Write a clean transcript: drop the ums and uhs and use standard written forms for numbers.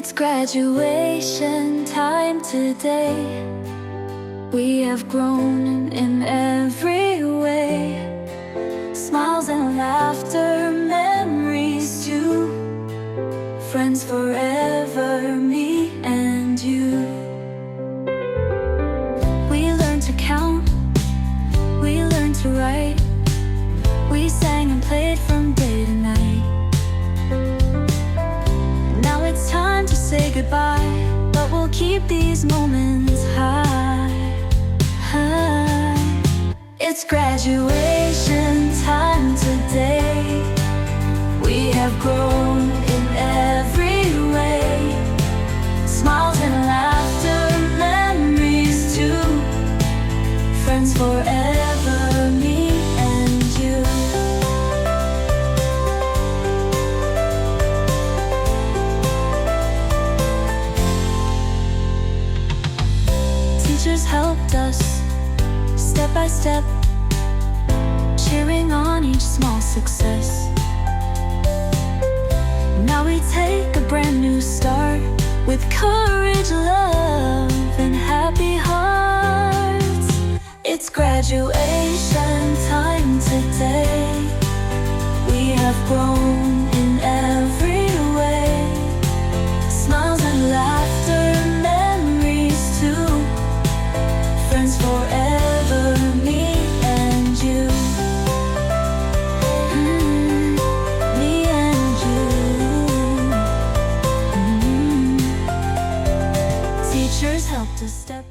It's graduation time today. We have grown in every way. Smiles and laughter, memories too. Friends forever, me and you. We learned to count, we learned to write. We sang and played from day to night. Now it's time to say goodbye, but we'll keep these moments high. It's graduation time today. We have grown in every way. Smiles and laughter, memories too. Friends forever, me and you. Teachers helped us step by step, cheering on each small success. Now we take a brand new start with courage, love, and happy hearts. It's graduation time today. We have grown in every way. Smiles and laughter, memories too. Friends forever, me and you. Me and you. Teachers helped us step